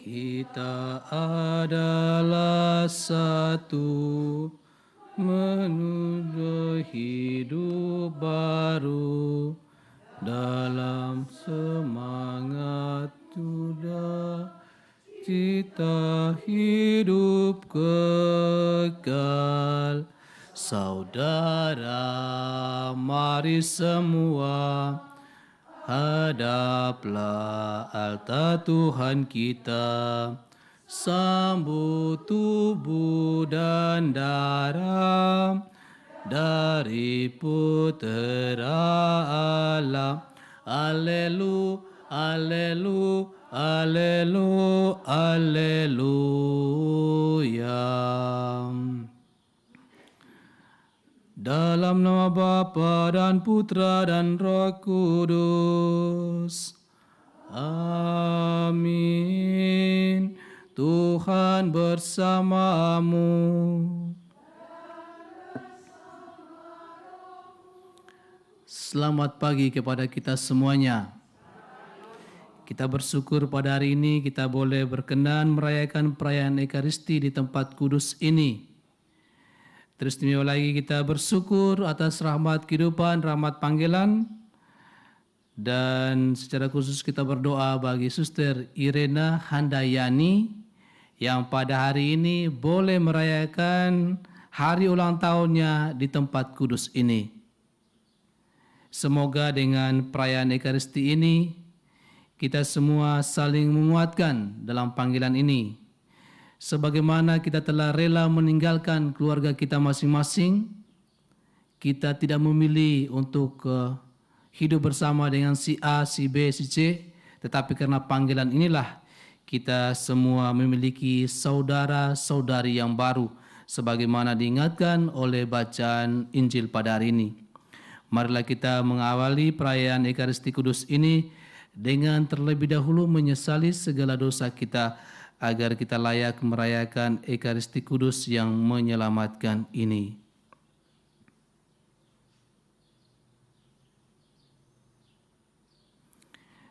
Kita adalah satu menuju hidup baru dalam semangat Tuhan. Cita hidup kekal. Saudara, mari semua hadaplah altar Tuhan kita, sambut tubuh dan darah dari Putera Allah. Alelu, alelu, alelu, aleluya. Dalam nama Bapa dan Putra dan Roh Kudus. Amin. Tuhan bersamamu. Selamat pagi kepada kita semuanya. Kita bersyukur pada hari ini kita boleh berkenan merayakan perayaan Ekaristi di tempat kudus ini. Teristimewa lagi kita bersyukur atas rahmat kehidupan, rahmat panggilan. Dan secara khusus kita berdoa bagi Suster Irena Handayani yang pada hari ini boleh merayakan hari ulang tahunnya di tempat kudus ini. Semoga dengan perayaan Ekaristi ini kita semua saling menguatkan dalam panggilan ini. Sebagaimana kita telah rela meninggalkan keluarga kita masing-masing, kita tidak memilih untuk hidup bersama dengan si A, si B, si C, tetapi karena panggilan inilah kita semua memiliki saudara-saudari yang baru, sebagaimana diingatkan oleh bacaan Injil pada hari ini. Marilah kita mengawali perayaan Ekaristi Kudus ini dengan terlebih dahulu menyesali segala dosa kita, agar kita layak merayakan Ekaristi Kudus yang menyelamatkan ini.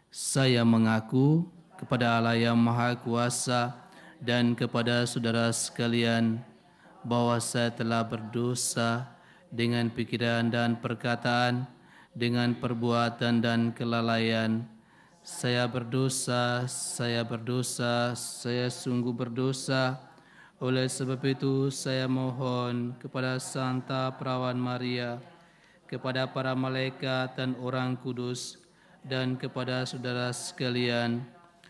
Saya mengaku kepada Allah yang Maha Kuasa dan kepada saudara sekalian bahwa saya telah berdosa dengan pikiran dan perkataan, dengan perbuatan dan kelalaian. Saya berdosa, saya sungguh berdosa. Oleh sebab itu saya mohon kepada Santa Perawan Maria, kepada para malaikat dan orang kudus, dan kepada saudara sekalian,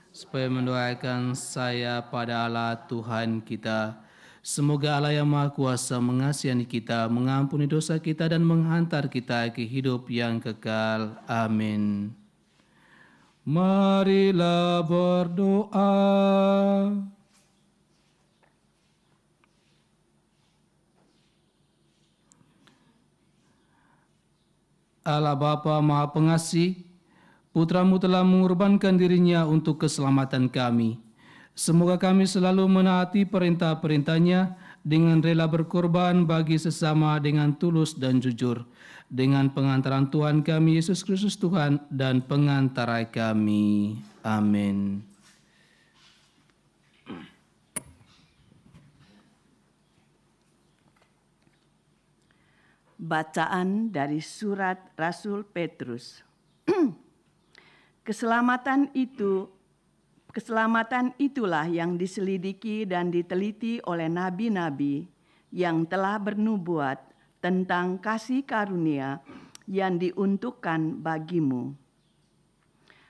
supaya mendoakan saya pada Allah Tuhan kita. Semoga Allah yang Maha Kuasa mengasihani kita, mengampuni dosa kita, dan menghantar kita ke hidup yang kekal. Amin. Marilah berdoa. Allah Bapa Maha Pengasih, Putra-Mu telah mengorbankan dirinya untuk keselamatan kami. Semoga kami selalu menaati perintah-perintahnya dengan rela berkorban bagi sesama dengan tulus dan jujur. Dengan pengantaran Tuhan kami Yesus Kristus Tuhan dan pengantara kami. Amin. Bacaan dari surat Rasul Petrus. Keselamatan itulah yang diselidiki dan diteliti oleh nabi-nabi yang telah bernubuat tentang kasih karunia yang diuntukkan bagimu.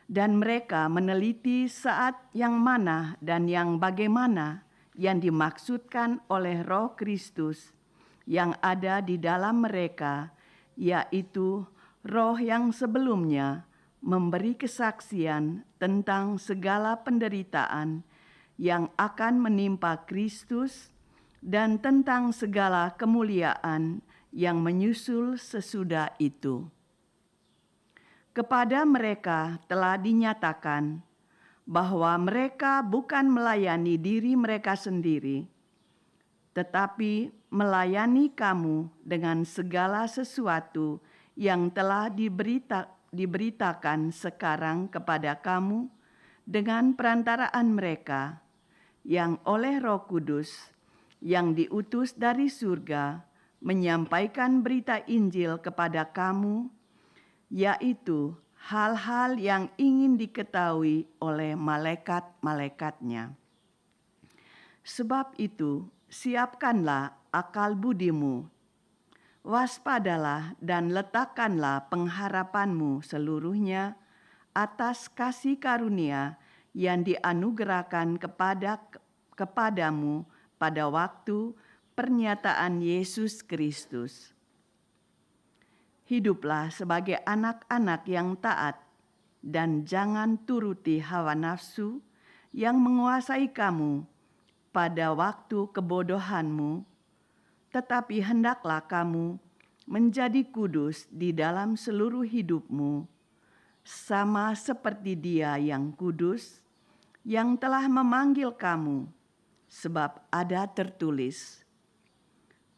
Dan mereka meneliti saat yang mana dan yang bagaimana yang dimaksudkan oleh Roh Kristus yang ada di dalam mereka, yaitu Roh yang sebelumnya memberi kesaksian tentang segala penderitaan yang akan menimpa Kristus dan tentang segala kemuliaan yang menyusul sesudah itu. Kepada mereka telah dinyatakan bahwa mereka bukan melayani diri mereka sendiri, tetapi melayani kamu dengan segala sesuatu yang telah diberitakan sekarang kepada kamu dengan perantaraan mereka, yang oleh Roh Kudus yang diutus dari surga menyampaikan berita Injil kepada kamu, yaitu hal-hal yang ingin diketahui oleh malaikat-malaikatnya. Sebab itu, siapkanlah akal budimu, waspadalah dan letakkanlah pengharapanmu seluruhnya atas kasih karunia yang dianugerahkan kepadamu pada waktu pernyataan Yesus Kristus. Hiduplah sebagai anak-anak yang taat dan jangan turuti hawa nafsu yang menguasai kamu pada waktu kebodohanmu, tetapi hendaklah kamu menjadi kudus di dalam seluruh hidupmu, sama seperti Dia yang kudus, yang telah memanggil kamu, sebab ada tertulis,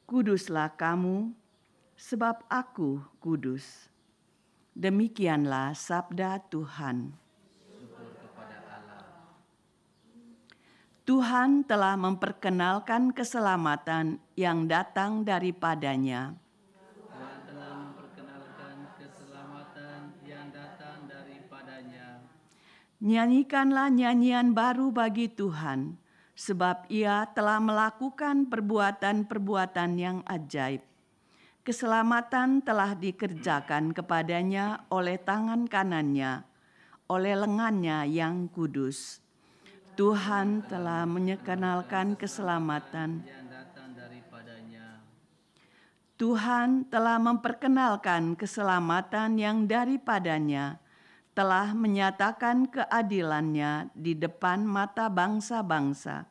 "Kuduslah kamu, sebab Aku kudus." Demikianlah sabda Tuhan. Tuhan telah memperkenalkan keselamatan yang datang daripadanya. Tuhan telah memperkenalkan keselamatan yang datang daripadanya. Nyanyikanlah nyanyian baru bagi Tuhan, sebab Ia telah melakukan perbuatan-perbuatan yang ajaib. Keselamatan telah dikerjakan kepadanya oleh tangan kanannya, oleh lengannya yang kudus. Tuhan telah menyekenalkan keselamatan Yang datang daripadanya. Tuhan telah memperkenalkan keselamatan yang daripadanya, telah menyatakan keadilannya di depan mata bangsa-bangsa.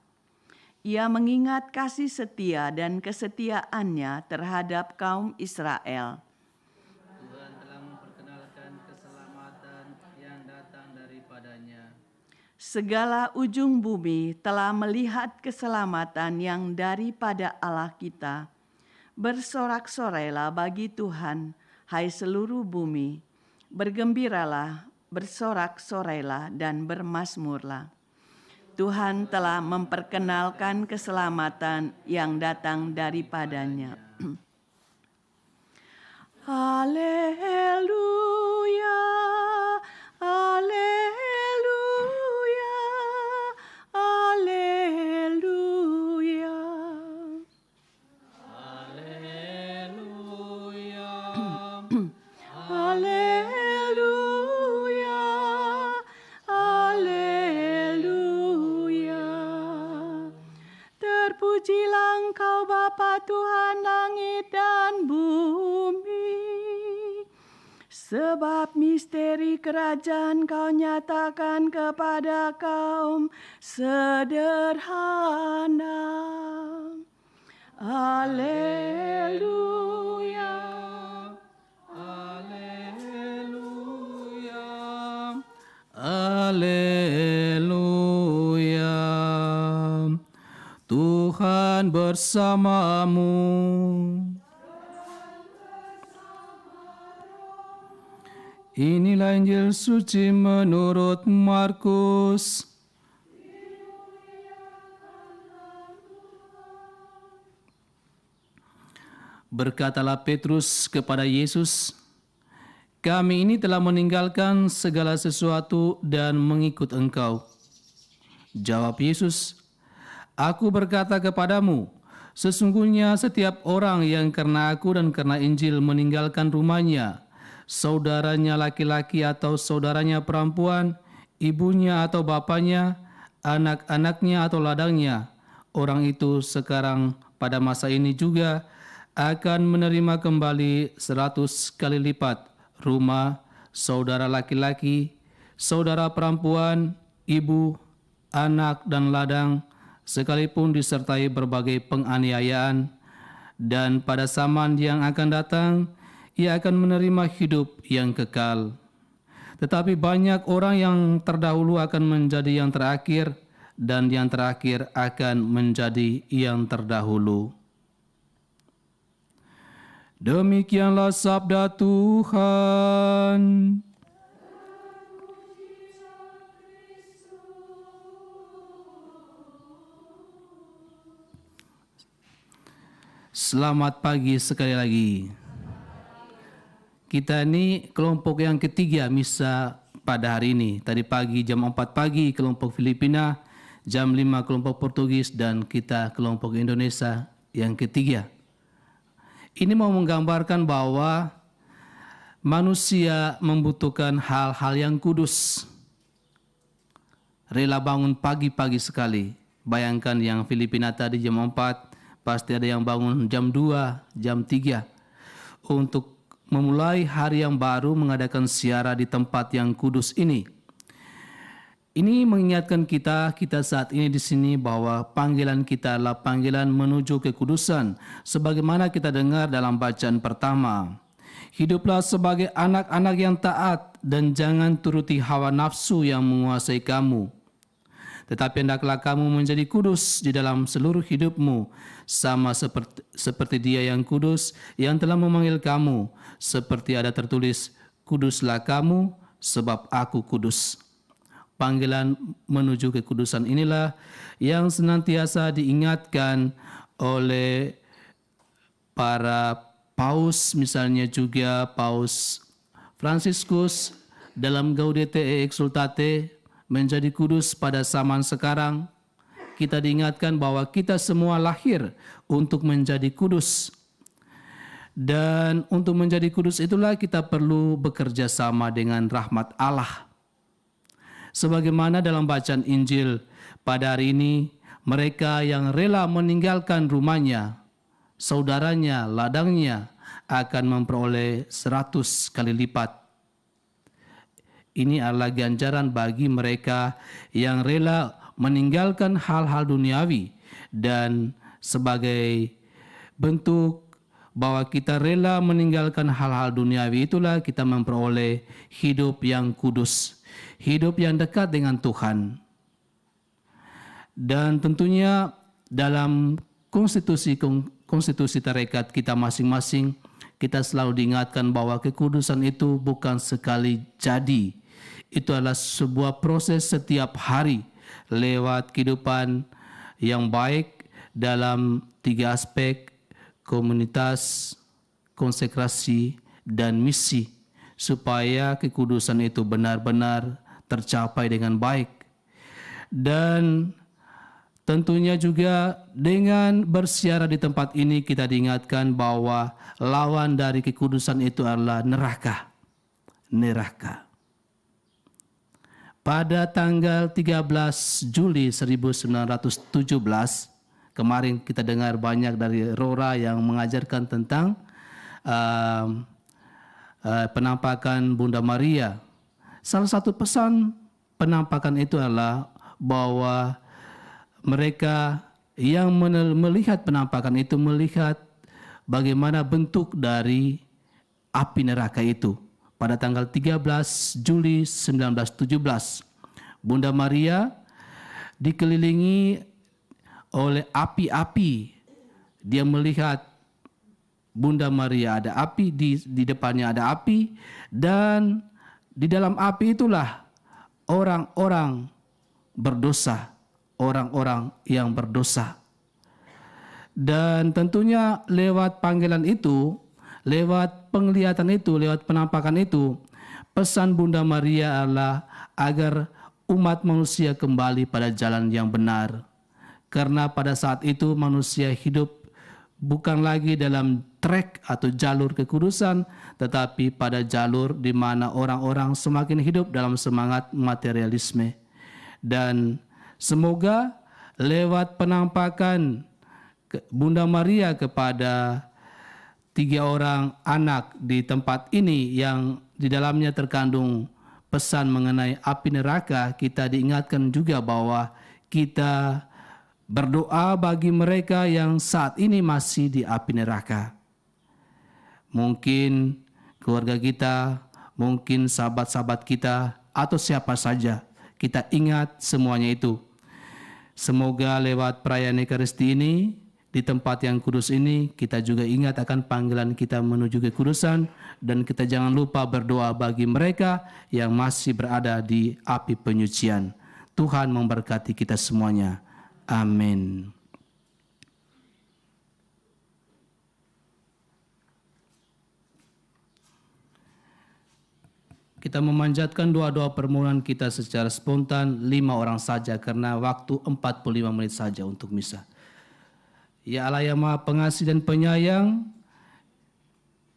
Ia mengingat kasih setia dan kesetiaannya terhadap kaum Israel. Tuhan telah memperkenalkan keselamatan yang datang daripadanya. Segala ujung bumi telah melihat keselamatan yang daripada Allah kita. Bersorak-sorailah bagi Tuhan, hai seluruh bumi. Bergembiralah, bersorak-sorailah, dan bermazmurlah. Tuhan telah memperkenalkan keselamatan yang datang daripadanya. Haleluya, haleluya, haleluya. Haleluya, haleluya. Terpujilah Engkau Bapa Tuhan langit dan bumi, sebab misteri kerajaan Kau nyatakan kepada kaum sederhana. Haleluya. Haleluya. Tuhan bersamamu. Inilah Injil suci menurut Markus. Berkatalah Petrus kepada Yesus, "Kami ini telah meninggalkan segala sesuatu dan mengikut Engkau." Jawab Yesus, "Aku berkata kepadamu, sesungguhnya setiap orang yang karena Aku dan karena Injil meninggalkan rumahnya, saudaranya laki-laki atau saudaranya perempuan, ibunya atau bapaknya, anak-anaknya atau ladangnya, orang itu sekarang pada masa ini juga akan menerima kembali 100 kali lipat rumah, saudara laki-laki, saudara perempuan, ibu, anak dan ladang, sekalipun disertai berbagai penganiayaan, dan pada zaman yang akan datang, ia akan menerima hidup yang kekal. Tetapi banyak orang yang terdahulu akan menjadi yang terakhir, dan yang terakhir akan menjadi yang terdahulu." Demikianlah sabda Tuhan. Selamat pagi sekali lagi. Kita ini kelompok yang ketiga misa pada hari ini. Tadi pagi jam 4 pagi kelompok Filipina, jam 5 kelompok Portugis, dan kita kelompok Indonesia yang ketiga. Ini mau menggambarkan bahwa manusia membutuhkan hal-hal yang kudus. Rela bangun pagi-pagi sekali. Bayangkan yang Filipina tadi jam 4, pasti ada yang bangun jam 2, jam 3 untuk memulai hari yang baru mengadakan siara di tempat yang kudus ini. Ini mengingatkan kita saat ini di sini bahwa panggilan kita adalah panggilan menuju kekudusan sebagaimana kita dengar dalam bacaan pertama. Hiduplah sebagai anak-anak yang taat dan jangan turuti hawa nafsu yang menguasai kamu. Tetapi hendaklah kamu menjadi kudus di dalam seluruh hidupmu, sama seperti Dia yang kudus yang telah memanggil kamu, seperti ada tertulis, kuduslah kamu sebab aku kudus. Panggilan menuju kekudusan inilah yang senantiasa diingatkan oleh para paus, misalnya juga Paus Fransiskus dalam Gaudete et Exsultate, menjadi kudus pada zaman sekarang. Kita diingatkan bahwa kita semua lahir untuk menjadi kudus. Dan untuk menjadi kudus itulah kita perlu bekerja sama dengan rahmat Allah. Sebagaimana dalam bacaan Injil pada hari ini, mereka yang rela meninggalkan rumahnya, saudaranya, ladangnya, akan memperoleh 100 kali lipat. Ini adalah ganjaran bagi mereka yang rela meninggalkan hal-hal duniawi, dan sebagai bentuk bahwa kita rela meninggalkan hal-hal duniawi itulah kita memperoleh hidup yang kudus, hidup yang dekat dengan Tuhan. Dan tentunya dalam konstitusi tarekat kita masing-masing, kita selalu diingatkan bahwa kekudusan itu bukan sekali jadi. Itu adalah sebuah proses setiap hari lewat kehidupan yang baik dalam 3 aspek: komunitas, konsekrasi, dan misi, supaya kekudusan itu benar-benar tercapai dengan baik. Dan tentunya juga dengan bersiara di tempat ini kita diingatkan bahwa lawan dari kekudusan itu adalah neraka. Neraka. Pada tanggal 13 Juli 1917, kemarin kita dengar banyak dari Rora yang mengajarkan tentang penampakan Bunda Maria. Salah satu pesan penampakan itu adalah bahwa mereka yang melihat penampakan itu melihat bagaimana bentuk dari api neraka itu. Pada tanggal 13 Juli 1917, Bunda Maria dikelilingi oleh api-api. Dia melihat Bunda Maria ada api, di depannya ada api, dan di dalam api itulah orang-orang berdosa, orang-orang yang berdosa. Dan tentunya lewat panggilan itu, lewat penglihatan itu, lewat penampakan itu, pesan Bunda Maria adalah agar umat manusia kembali pada jalan yang benar. Karena pada saat itu manusia hidup bukan lagi dalam trek atau jalur kekudusan, tetapi pada jalur di mana orang-orang semakin hidup dalam semangat materialisme. Dan semoga lewat penampakan Bunda Maria kepada 3 orang anak di tempat ini yang di dalamnya terkandung pesan mengenai api neraka, kita diingatkan juga bahwa kita berdoa bagi mereka yang saat ini masih di api neraka. Mungkin keluarga kita, mungkin sahabat-sahabat kita, atau siapa saja, kita ingat semuanya itu. Semoga lewat perayaan Ekaristi ini, di tempat yang kudus ini, kita juga ingat akan panggilan kita menuju kekudusan, dan kita jangan lupa berdoa bagi mereka yang masih berada di api penyucian. Tuhan memberkati kita semuanya. Amin. Kita memanjatkan doa-doa permohonan kita secara spontan 5 orang saja karena waktu 45 menit saja untuk misa. Ya Allah yang Maha Pengasih dan Penyayang,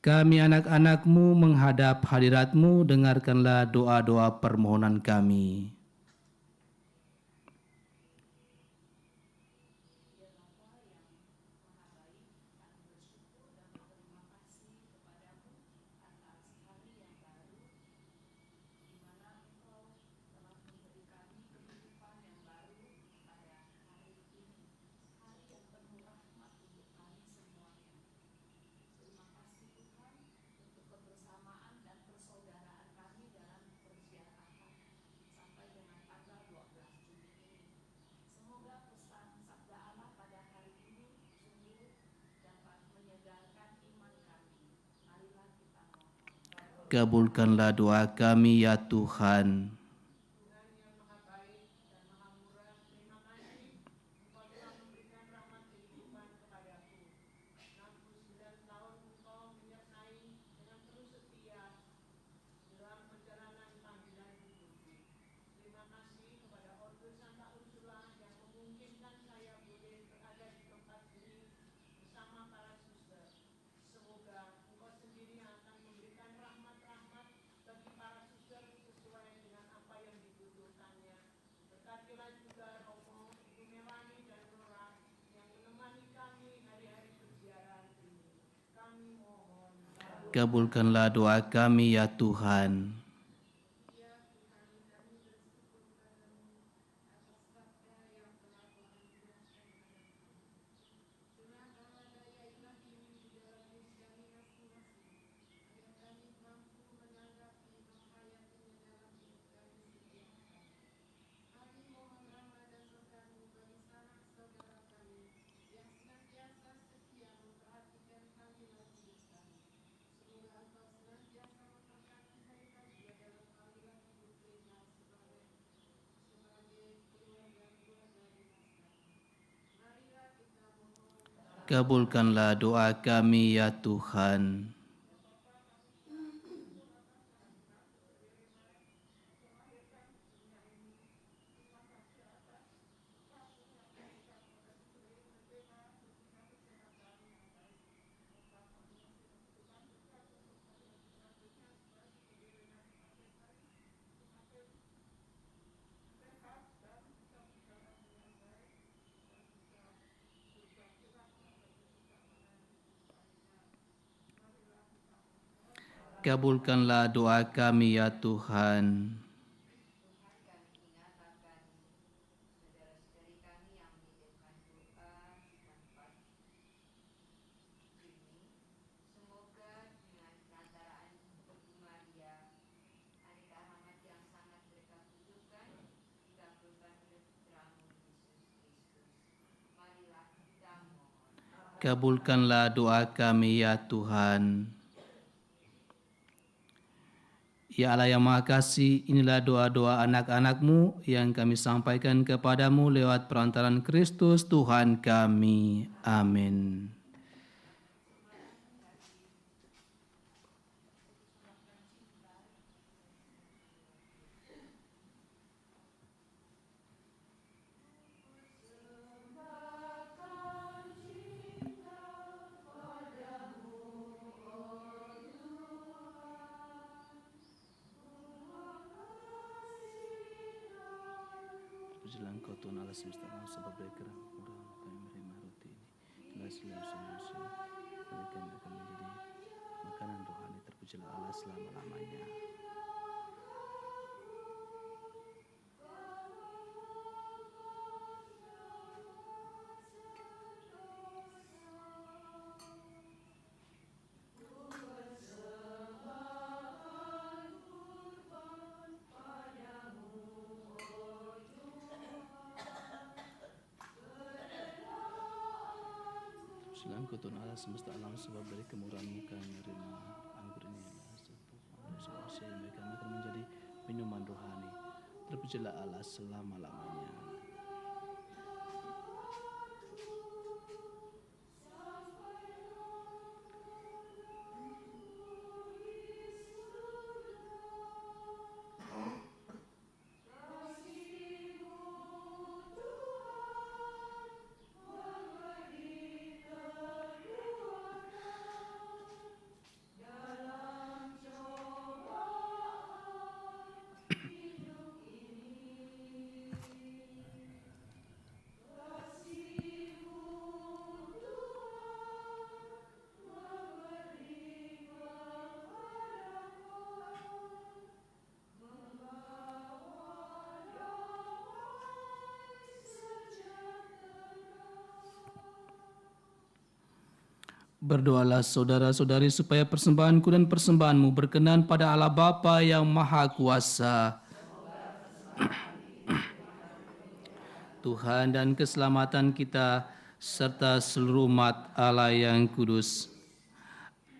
kami anak-anak-Mu menghadap hadirat-Mu, dengarkanlah doa-doa permohonan kami. Kabulkanlah doa kami ya Tuhan. Kabulkanlah doa kami ya Tuhan. Kabulkanlah doa kami ya Tuhan. Kabulkanlah doa kami ya Tuhan. Kabulkanlah doa kami ya Tuhan. Ya Allah yang Maha Kasih, inilah doa-doa anak-anak-Mu yang kami sampaikan kepadamu lewat perantaran Kristus Tuhan kami. Amin. Pujilah Engkau Tuhan Allah semesta alam, sebab dari kerana murah kami menerima roti ini. Telah selalu manusia, maka kami akan menjadi makanan rohani. Terpujilah Allah selama-lamanya. Pujilah Engkau Tuhan Allah semesta alam, sebab dari kemurahan-Mu kami menerima anggur ini adalah satu manusia yang mereka akan menjadi minuman rohani. Terpujilah Allah selama-lamanya. Berdoalah saudara-saudari supaya persembahanku dan persembahanmu berkenan pada Allah Bapa yang Maha Kuasa. Tuhan dan keselamatan kita serta seluruh umat Allah yang kudus.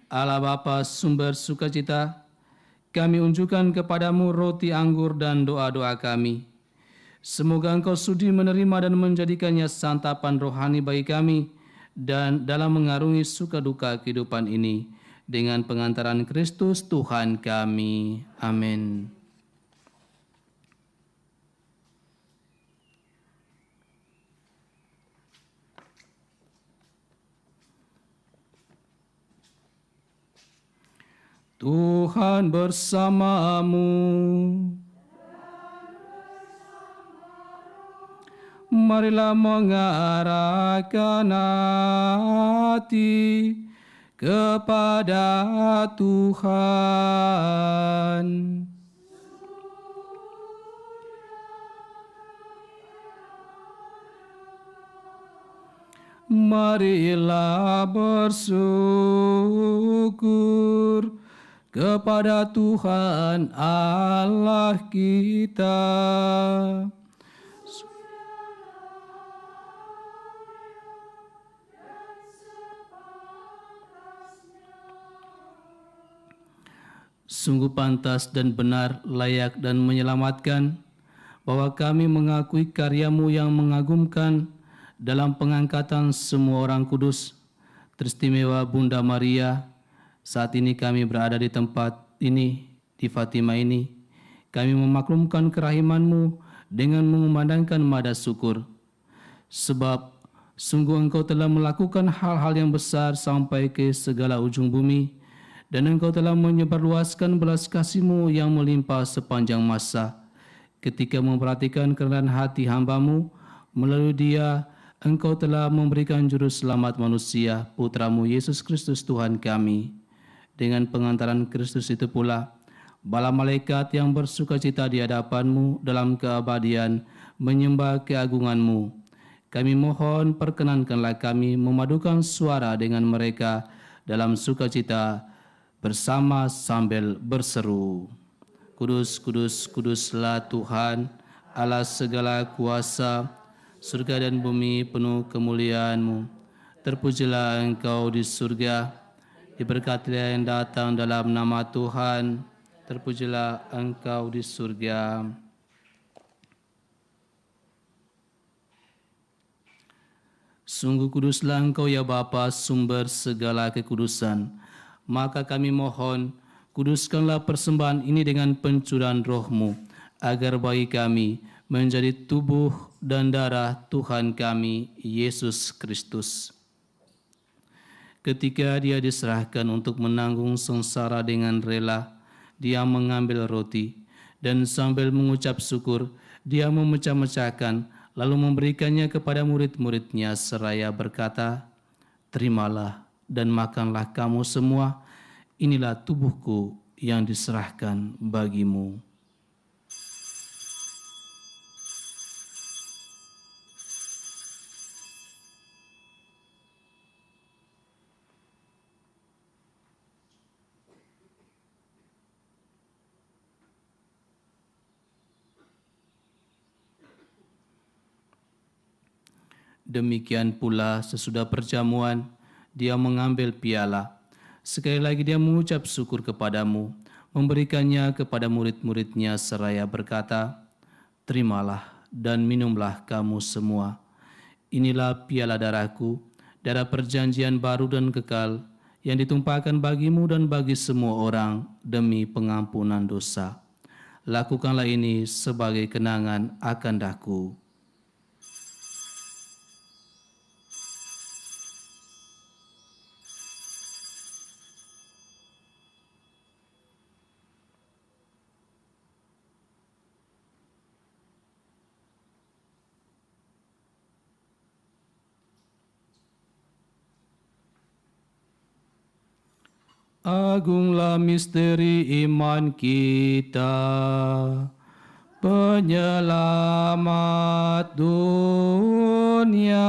Allah Bapa sumber sukacita, kami unjukkan kepadamu roti anggur dan doa-doa kami. Semoga Engkau sudi menerima dan menjadikannya santapan rohani bagi kami dan dalam mengarungi suka duka kehidupan ini dengan pengantaran Kristus Tuhan kami. Amin. Tuhan bersamamu. Marilah mengarahkan hati kepada Tuhan. Marilah bersyukur kepada Tuhan Allah kita. Sungguh pantas dan benar, layak dan menyelamatkan, bahwa kami mengakui karya-Mu yang mengagumkan dalam pengangkatan semua orang kudus, teristimewa Bunda Maria. Saat ini kami berada di tempat ini, di Fatima ini. Kami memaklumkan kerahiman-Mu dengan mengumandangkan nada syukur. Sebab sungguh Engkau telah melakukan hal-hal yang besar sampai ke segala ujung bumi, dan Engkau telah menyebarluaskan belas kasih-Mu yang melimpah sepanjang masa. Ketika memperhatikan kerendahan hati hamba-Mu, melalui Dia, Engkau telah memberikan juru selamat manusia, Putra-Mu Yesus Kristus Tuhan kami. Dengan pengantaran Kristus itu pula, bala malaikat yang bersukacita di hadapan-Mu dalam keabadian menyembah keagungan-Mu. Kami mohon perkenankanlah kami memadukan suara dengan mereka dalam sukacita bersama sambil berseru. Kudus, kudus, kuduslah Tuhan, Allah segala kuasa, surga dan bumi penuh kemuliaan-Mu. Terpujilah Engkau di surga, diberkatilah yang datang dalam nama Tuhan, terpujilah Engkau di surga. Sungguh kuduslah Engkau ya Bapa, sumber segala kekudusan. Maka kami mohon, kuduskanlah persembahan ini dengan pencurahan Roh-Mu, agar bagi kami menjadi tubuh dan darah Tuhan kami, Yesus Kristus. Ketika Dia diserahkan untuk menanggung sengsara dengan rela, Dia mengambil roti, dan sambil mengucap syukur, Dia memecah-mecahkan, lalu memberikannya kepada murid-murid-Nya seraya berkata, "Terimalah dan makanlah kamu semua, inilah tubuhku yang diserahkan bagimu." Demikian pula sesudah perjamuan, Dia mengambil piala. Sekali lagi Dia mengucap syukur kepadamu, memberikannya kepada murid-murid-Nya seraya berkata, "Terimalah dan minumlah kamu semua. Inilah piala darahku, darah perjanjian baru dan kekal, yang ditumpahkan bagimu dan bagi semua orang demi pengampunan dosa. Lakukanlah ini sebagai kenangan akan daku." Agunglah misteri iman kita, penyelamat dunia,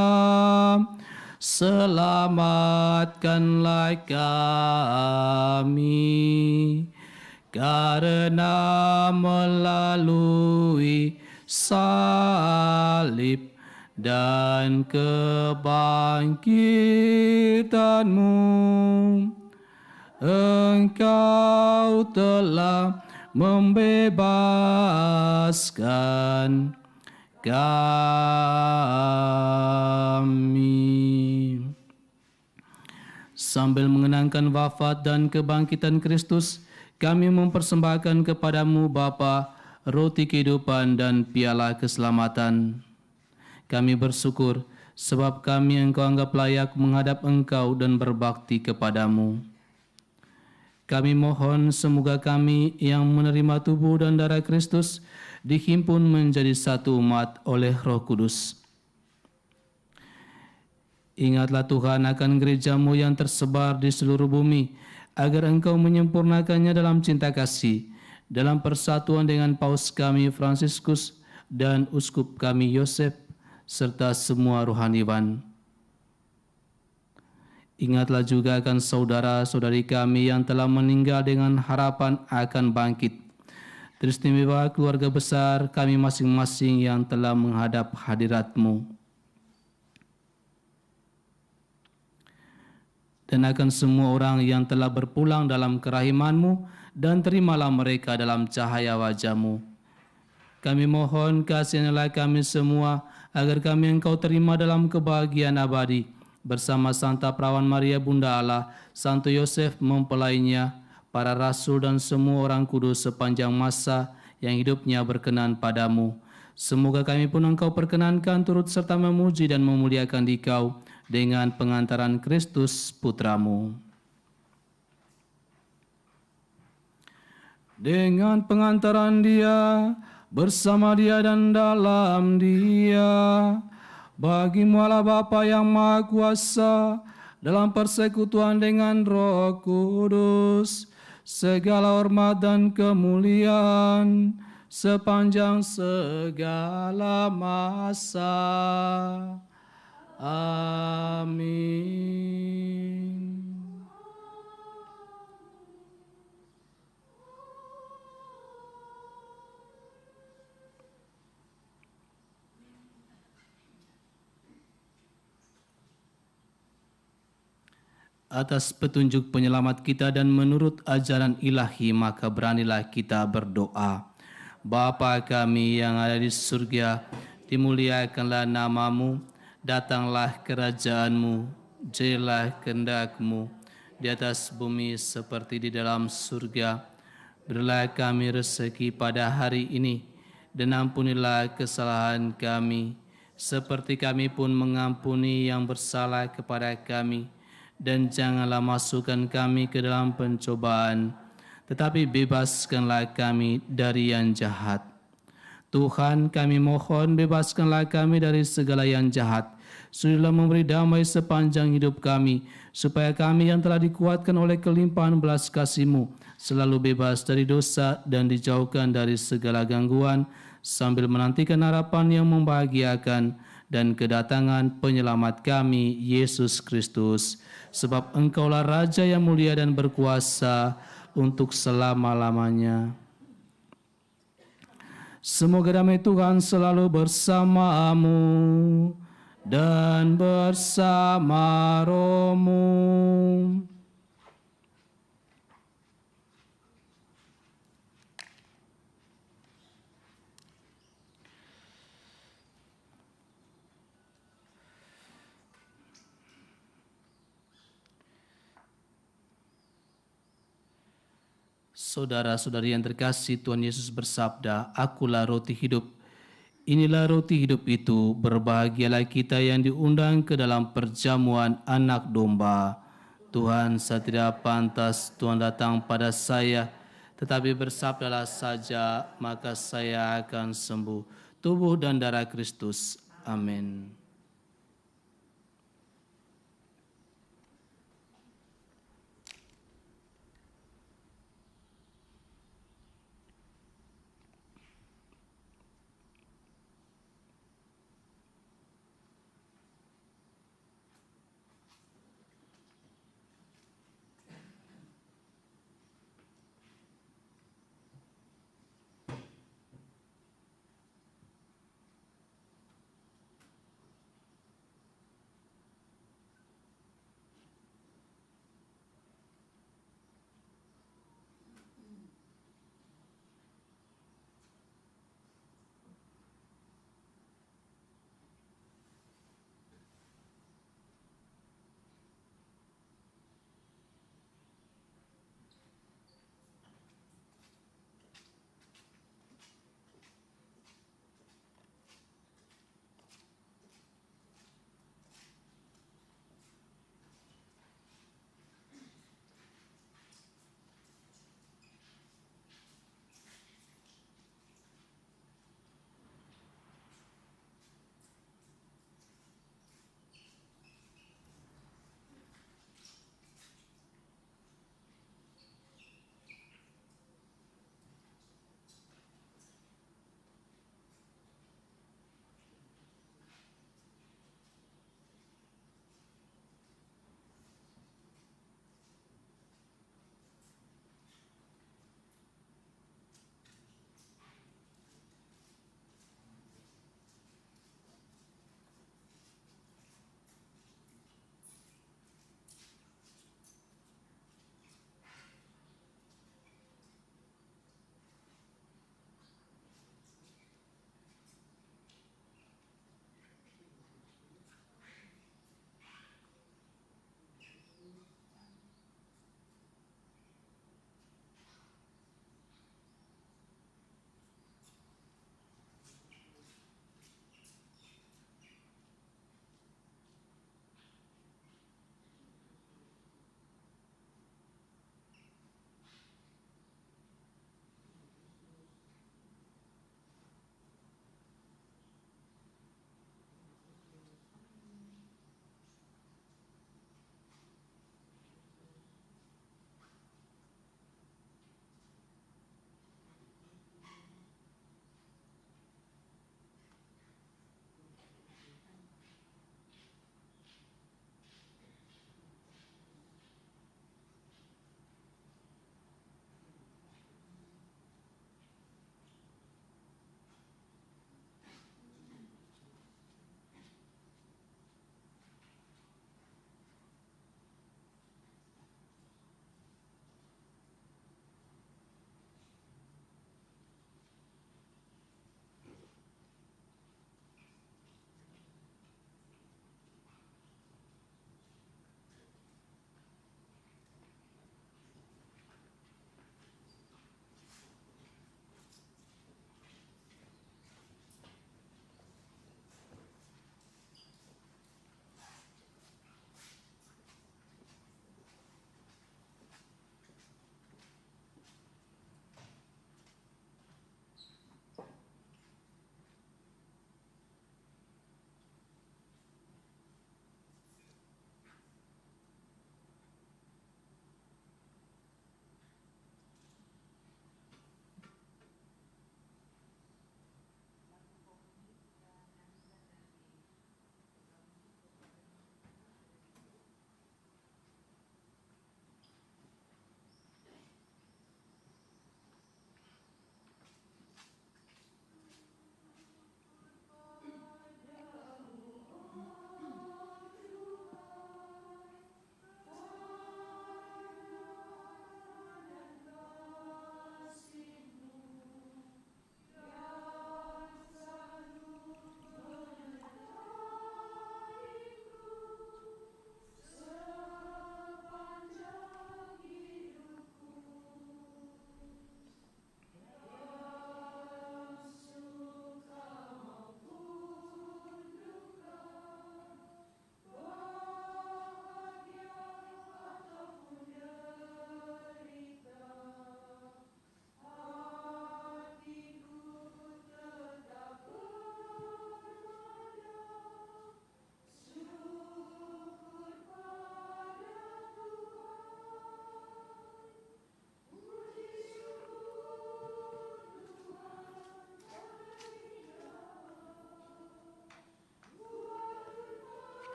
selamatkanlah kami, karena melalui salib dan kebangkitan-Mu, Engkau telah membebaskan kami. Sambil mengenangkan wafat dan kebangkitan Kristus, kami mempersembahkan kepadamu Bapa, roti kehidupan dan piala keselamatan. Kami bersyukur sebab kami Engkau anggap layak menghadap Engkau dan berbakti kepadamu. Kami mohon semoga kami yang menerima tubuh dan darah Kristus dihimpun menjadi satu umat oleh Roh Kudus. Ingatlah Tuhan akan gereja-Mu yang tersebar di seluruh bumi, agar Engkau menyempurnakannya dalam cinta kasih, dalam persatuan dengan Paus kami Fransiskus dan Uskup kami Yosef, serta semua rohaniwan. Ingatlah juga akan saudara-saudari kami yang telah meninggal dengan harapan akan bangkit. Teristimewa keluarga besar kami masing-masing yang telah menghadap hadirat-Mu. Dan akan semua orang yang telah berpulang dalam kerahiman-Mu, dan terimalah mereka dalam cahaya wajah-Mu. Kami mohon kasihilah kami semua, agar kami Engkau terima dalam kebahagiaan abadi, bersama Santa Perawan Maria Bunda Allah, Santo Yosef mempelainya, para rasul dan semua orang kudus sepanjang masa yang hidupnya berkenan padamu. Semoga kami pun Engkau perkenankan turut serta memuji dan memuliakan Dikau dengan pengantaran Kristus Putramu. Dengan pengantaran Dia, bersama Dia dan dalam Dia, bagi-Mu Allah Bapa yang Maha Kuasa, dalam persekutuan dengan Roh Kudus, segala hormat dan kemuliaan sepanjang segala masa. Amin. Atas petunjuk penyelamat kita dan menurut ajaran ilahi, maka beranilah kita berdoa. Bapa kami yang ada di surga, dimuliakanlah nama-Mu, datanglah kerajaan-Mu, jadilah kehendak-Mu di atas bumi seperti di dalam surga. Berilah kami rezeki pada hari ini, dan ampunilah kesalahan kami, seperti kami pun mengampuni yang bersalah kepada kami. Dan janganlah masukkan kami ke dalam pencobaan, tetapi bebaskanlah kami dari yang jahat. Tuhan, kami mohon bebaskanlah kami dari segala yang jahat. Sudilah memberi damai sepanjang hidup kami, supaya kami yang telah dikuatkan oleh kelimpahan belas kasih-Mu selalu bebas dari dosa dan dijauhkan dari segala gangguan, sambil menantikan harapan yang membahagiakan dan kedatangan penyelamat kami, Yesus Kristus. Sebab Engkaulah Raja yang mulia dan berkuasa untuk selama-lamanya. Semoga damai Tuhan selalu bersamamu dan bersama rohmu. Saudara-saudari yang terkasih, Tuhan Yesus bersabda, "Akulah roti hidup." Inilah roti hidup itu, berbahagialah kita yang diundang ke dalam perjamuan anak domba. Tuhan, saya tidak pantas Tuhan datang pada saya, tetapi bersabdalah saja, maka saya akan sembuh. Tubuh dan darah Kristus. Amin.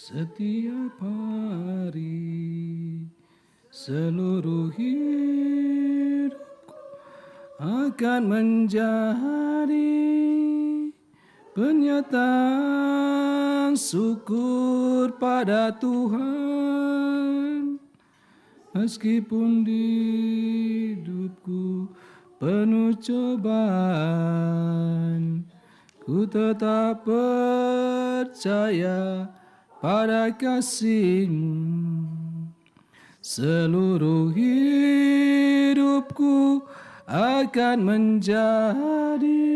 setiap hari. Seluruh hidupku akan menjadi penyataan syukur pada Tuhan. Meskipun hidupku penuh cobaan, ku tetap percaya pada kasih-Mu. Seluruh hidupku akan menjadi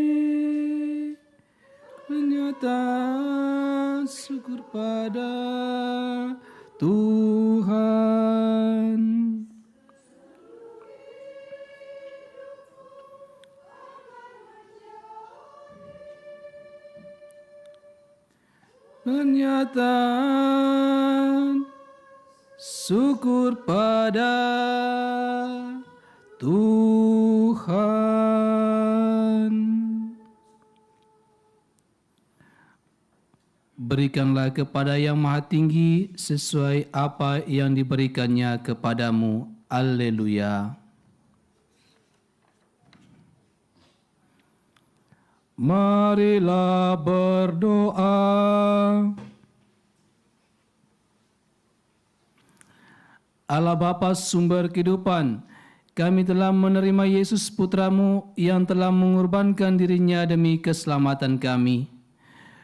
penyataan syukur pada Tuhan. Penyataan syukur pada Tuhan. Berikanlah kepada Yang Maha Tinggi sesuai apa yang diberikannya kepadamu. Haleluya. Marilah berdoa. Allah Bapa sumber kehidupan, kami telah menerima Yesus Putra-Mu yang telah mengorbankan dirinya demi keselamatan kami.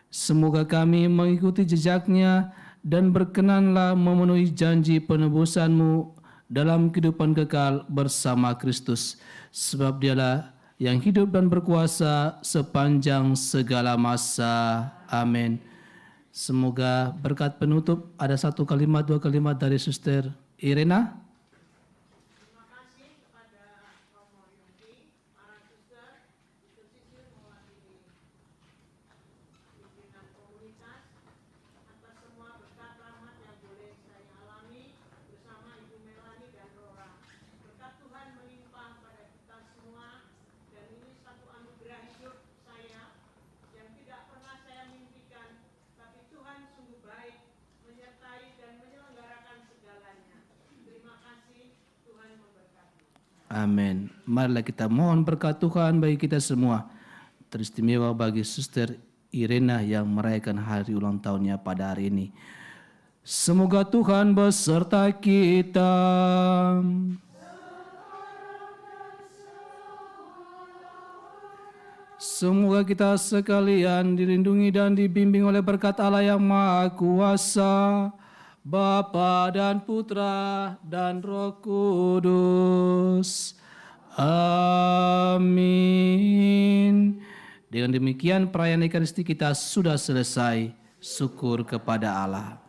Semoga kami mengikuti jejaknya dan berkenanlah memenuhi janji penebusan-Mu dalam kehidupan kekal bersama Kristus. Sebab Dialah yang hidup dan berkuasa sepanjang segala masa. Amin. Semoga berkat penutup ada 1 kalimat 2 kalimat dari Suster Irena. Terima kasih kepada Romo Yunti, para suster, sisir mewakili pimpinan komunitas, atas semua berkat rahmat yang boleh saya alami bersama Ibu Melani dan Rora. Berkat Tuhan melimpah pada kita semua, dan ini satu anugerah hidup saya yang tidak pernah saya mimpikan, tapi Tuhan sungguh baik menyertai dan menyelenggarakan segalanya. Terima kasih, Tuhan memberkati. Amin. Marilah kita mohon berkat Tuhan bagi kita semua. Teristimewa bagi Suster Irena yang merayakan hari ulang tahunnya pada hari ini. Semoga Tuhan beserta kita. Semoga kita sekalian dilindungi dan dibimbing oleh berkat Allah yang Maha Kuasa, Bapa dan Putra dan Roh Kudus. Amin. Dengan demikian perayaan Ekaristi kita sudah selesai. Syukur kepada Allah.